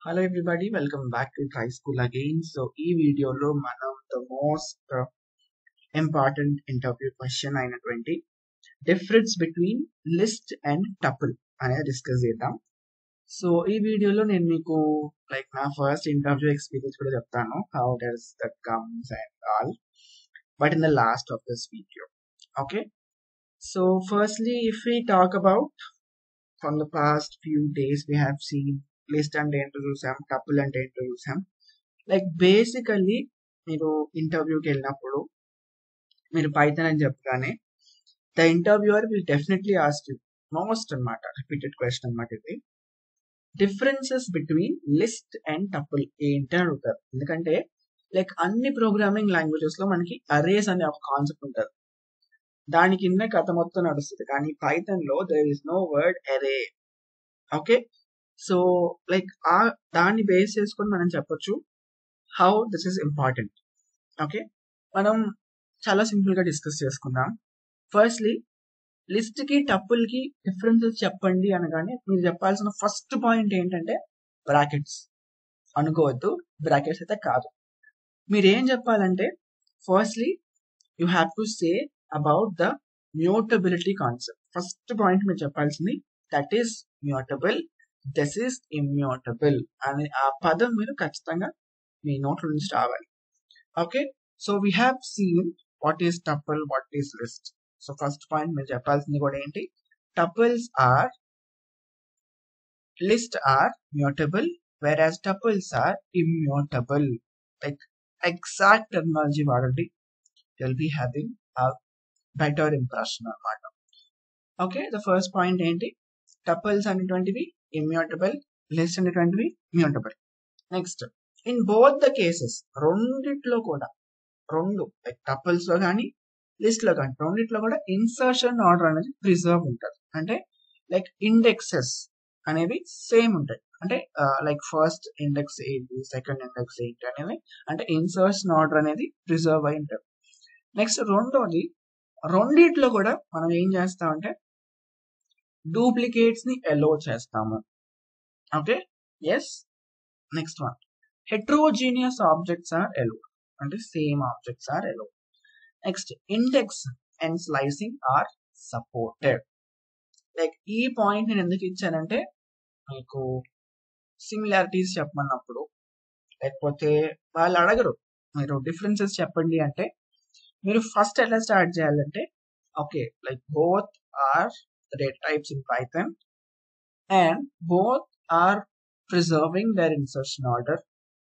Hello everybody, welcome back to Try School again. So ఈ వీడియోలో మనం the most important interview question అయినటువంటి difference between list and tuple అనేది discuss చేద్దాం. So ఈ వీడియోలో నేను మీకు నా ఫస్ట్ ఇంటర్వ్యూ ఎక్స్పీరియన్స్ కూడా చెప్తాను, how does that comes and all, but in the last of this video. Okay, so firstly if we talk about from the past few days we have seen list అంటే ఏంటో చూసాం, tuple అంటే ఏంటో చూసాం. Basically మీరు ఇంటర్వ్యూకి వెళ్ళినప్పుడు మీరు పైథాన్ అని చెప్పగానే the interviewer will definitely ask you most అనమాట రిపీటెడ్ క్వశ్చన్ అనమాట ఇది, differences between list and tuple ఏంటి అని అడుగుతారు. ఎందుకంటే అన్ని ప్రోగ్రామింగ్ లాంగ్వేజెస్ లో మనకి అరేస్ అనే ఒక కాన్సెప్ట్ ఉంటుంది, దాని కింద కథ మొత్తం నడుస్తుంది. కానీ పైథాన్ లో there is no word array. Okay, so ఆ దాన్ని బేస్ చేసుకొని మనం చెప్పొచ్చు how this is important. Okay, మనం చాలా సింపుల్ గా డిస్కస్ చేసుకుందాం. ఫస్ట్లీ లిస్ట్ కి టపుల్ కి డిఫరెన్సెస్ చెప్పండి అనగానే మీరు చెప్పాల్సిన ఫస్ట్ పాయింట్ ఏంటంటే బ్రాకెట్స్. అనుకోవద్దు, బ్రాకెట్స్ అయితే కాదు. మీరు ఏం చెప్పాలంటే firstly you have to say about the mutability concept. First point మీరు చెప్పాల్సింది that is mutable, this is immutable అనే ఆ పదం మీరు ఖచ్చితంగా మీ నోట్ల నుంచి రావాలి. Okay, so we have seen what is tuple, what is list. So first point మీరు చెప్పాల్సింది కూడా ఏంటి, tuples are list are mutable whereas tuples are immutable. Exact terminology వాడండి, you'll be having a better impression అన్నమాట. Okay, the first point ఏంటి, tuples అనేటువంటివి immutable, list అనేటువంటివి mutable. Next, in both the cases రెండిట్లో కూడా రెండు టపుల్స్ లో కానీ లిస్ట్ లో కానీ రెండిట్లో కూడా ఇన్సర్షన్ ఆర్డర్ అనేది ప్రిజర్వ్ ఉంటుంది. అంటే ఇండెక్సెస్ అనేవి సేమ్ ఉంటాయి. అంటే ఫస్ట్ ఇండెక్స్ ఏంటి, సెకండ్ ఇండెక్స్ ఏంటి అనేవి, అంటే ఇన్సర్షన్ ఆర్డర్ అనేది ప్రిజర్వ్ అయి ఉంటుంది. నెక్స్ట్ రెండోది, రెండిట్లో కూడా మనం ఏం చేస్తామంటే డూప్లికేట్స్ ని అలో చేస్తాము. Okay, yes. Next one, heterogeneous objects are allow, అంటే same objects are allow. Next, index and slicing are supported. ఈ పాయింట్ నేను ఎందుకు ఇచ్చానంటే మీకు సిమిలారిటీస్ చెప్పమన్నప్పుడు, లేకపోతే వాళ్ళు అడగరు మీరు డిఫరెన్సెస్ చెప్పండి అంటే మీరు ఫస్ట్ ఎలా స్టార్ట్ చేయాలంటే okay both are data types in Python and both are preserving their insertion order.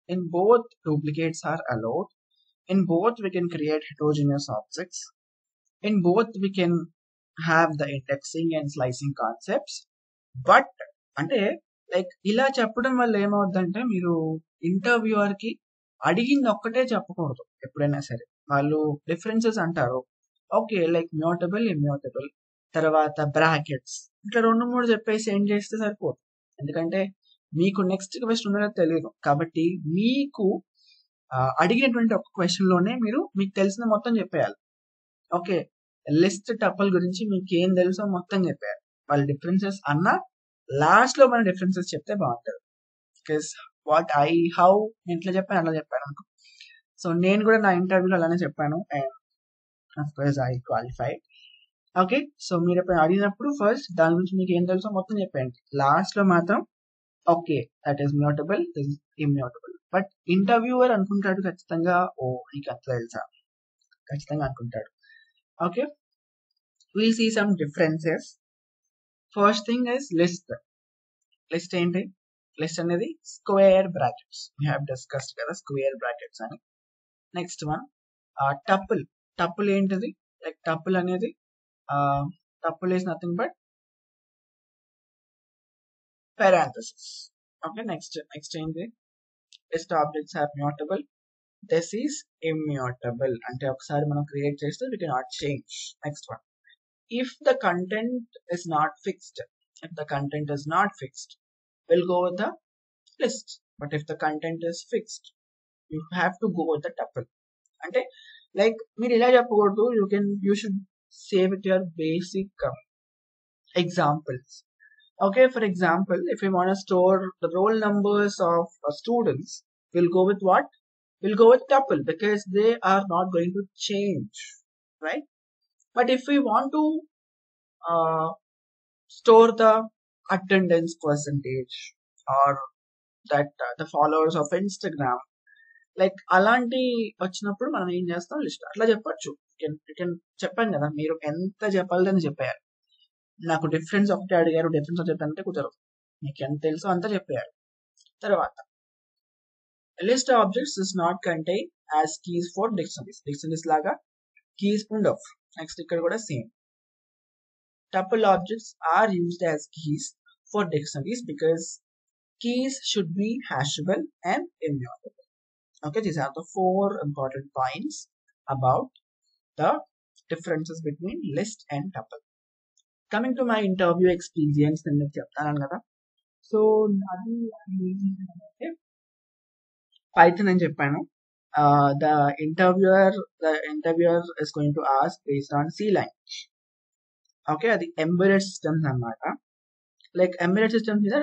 In both, duplicates are allowed. In both, we can create heterogeneous objects. In both, we can have the indexing and slicing concepts. But అంటే ఇలా చెప్పడం వల్ల ఏమవుద్దంటే మీరు interviewer కి అడిగింది ఒక్కటే చెప్పకూడదు. ఎప్పుడైనా సరే వాళ్ళు డిఫరెన్సెస్ అంటారు, ఓకే మ్యూటబుల్, ఇమ్యూటబుల్, తర్వాత బ్రాకెట్స్, ఇట్లా 2-3 చెప్పేసి ఏం చేస్తే సరిపోదు. ఎందుకంటే మీకు నెక్స్ట్ క్వశ్చన్ ఉన్నదో తెలియదు. కాబట్టి మీకు అడిగినటువంటి ఒక క్వశ్చన్ లోనే మీరు మీకు తెలిసిన మొత్తం చెప్పేయాలి. ఓకే, లిస్ట్ టపుల్ గురించి మీకు ఏం తెలుసో మొత్తం చెప్పేయాలి. వాళ్ళ డిఫరెన్సెస్ అన్నా లాస్ట్ లో మన డిఫరెన్సెస్ చెప్తే బాగుంటుంది. బికాస్ వాట్ హౌ ఇట్లా చెప్పాను అలా చెప్పాను అనుకో. సో నేను కూడా నా ఇంటర్వ్యూలో అలానే చెప్పాను and of course I qualified. Okay, so మీరు ఎప్పుడు అడిగినప్పుడు ఫస్ట్ దాని గురించి మీకు ఏం తెలుసో మొత్తం చెప్పండి. లాస్ట్ లో మాత్రం okay that is mutable, this is immutable. But interviewer అనుకుంటాడు ఖచ్చితంగా, ఓ నీకు అట్లా తెలుసా, ఖచ్చితంగా అనుకుంటాడు. Okay, will see some differences. First thing is list. List ఏంటి, లిస్ట్ అనేది square brackets, we have discussed కదా స్క్వేర్ బ్రాకెట్స్ అని. Next one tuple. టపుల్ ఏంటిది, టపుల్ అనేది tuple is nothing but parenthesis. Okay, next ఏంటి, list objects are mutable, this is immutable. అంటే ఒకసారి మనం క్రియేట్ చేస్తే we cannot change. Next one, if the content is not fixed, if the content is not fixed, we'll go with the list. But if the content is fixed, you have to go with the tuple. అంటే మీరు ఇలా చెప్పకూడదు, you should say with your basic examples. Okay, for example, if we want to store the roll numbers of students, we'll go with what? We'll go with tuple because they are not going to change, right? But if we want to uh, store the attendance percentage or that the followers of Instagram, like అలాంటి వచ్చినప్పుడు మనం ఏం చేస్తాం list అట్లా చెప్పొచ్చు. చెప్పాను కదా, మీరు ఎంత చెప్పాలని చెప్పారు. నాకు డిఫరెన్స్ ఒకటే అడిగారు, డిఫరెన్స్ చెప్పాలంటే కుదరదు. మీకు ఎంత తెలుసో అంతా చెప్పారు. తర్వాత list objects is not contain as keys for dictionaries. Dictionaries లాగా కీస్ ఉండవు. నెక్స్ట్ ఇక్కడ కూడా same. Tuple objects are used as keys for dictionaries because keys should be hashable and immutable. Okay, these are the 4 important points about the differences between list and tuple. Coming to my interview experience, నేను మీకు చెప్తాను కదా. So అది Python అని చెప్పాను. The interviewer is going to ask based on C language. Okay, అది embedded systems అన్నమాట. Like embedded systems మీద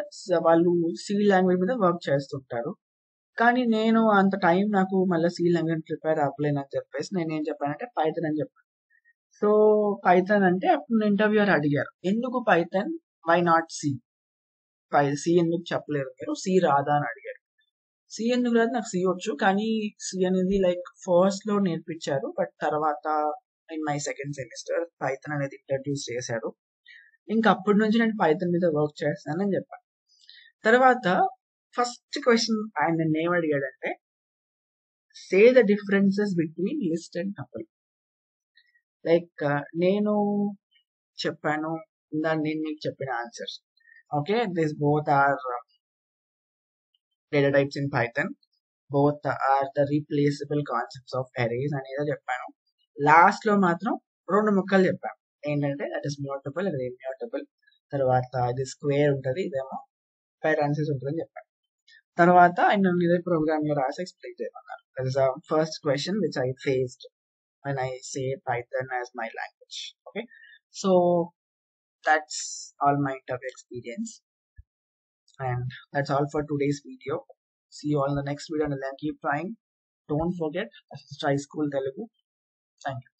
వాళ్ళు సి లాంగ్వేజ్ మీద వర్క్ చేస్తుంటారు. కానీ నేను అంత టైం నాకు మళ్ళీ సి లాంగ్వేజ్ ప్రిపేర్ అవ్వలేను అని చెప్పేసి నేను ఏం చెప్పానంటే పైథాన్ అని చెప్పాను. సో పైథాన్ అంటే అప్పుడు ఇంటర్వ్యూర్ అడిగారు, ఎందుకు Python, why not C? C ఎందుకు చెప్పలేరు మీరు, సి రాదా అని అడిగారు. సి ఎందుకు రాదు, నాకు సి వచ్చు, కానీ సి అనేది లైక్ ఫస్ట్ లో నేర్పించారు, బట్ తర్వాత in my second semester Python అనేది ఇంట్రడ్యూస్ చేశారు. ఇంకా అప్పటి నుంచి నేను పైథాన్ మీద వర్క్ చేస్తానని చెప్పాను. తర్వాత ఫస్ట్ క్వశ్చన్ ఆయన నన్ను ఏం అడిగాడంటే, say the differences between list and tuple. Like నేను చెప్పాను నేను మీకు చెప్పిన answers. Okay, this both are data types in Python, both are the replaceable concepts of arrays అనేది చెప్పాను. లాస్ట్ లో మాత్రం 2 ముక్కలు చెప్పాను. ఏంటంటే దట్ ఇస్ మ్యూటబుల్, అది ఇమ్యూటబుల్. తర్వాత ఇది స్క్వేర్ ఉంటుంది, ఇదేమో పారాన్సిస్ ఉంటుంది అని చెప్పాను. తర్వాత ఆయన ఇదే ప్రోగ్రామ్ లో రాసి ఎక్స్ప్లెయిన్ చేయమన్నారు. That is first question which I faced when I say Python as my language. Okay, so that's all my interview experience, and that's all for today's video. See you all in the next video, and then keep trying. Don't forget, try School Telugu. Thank you.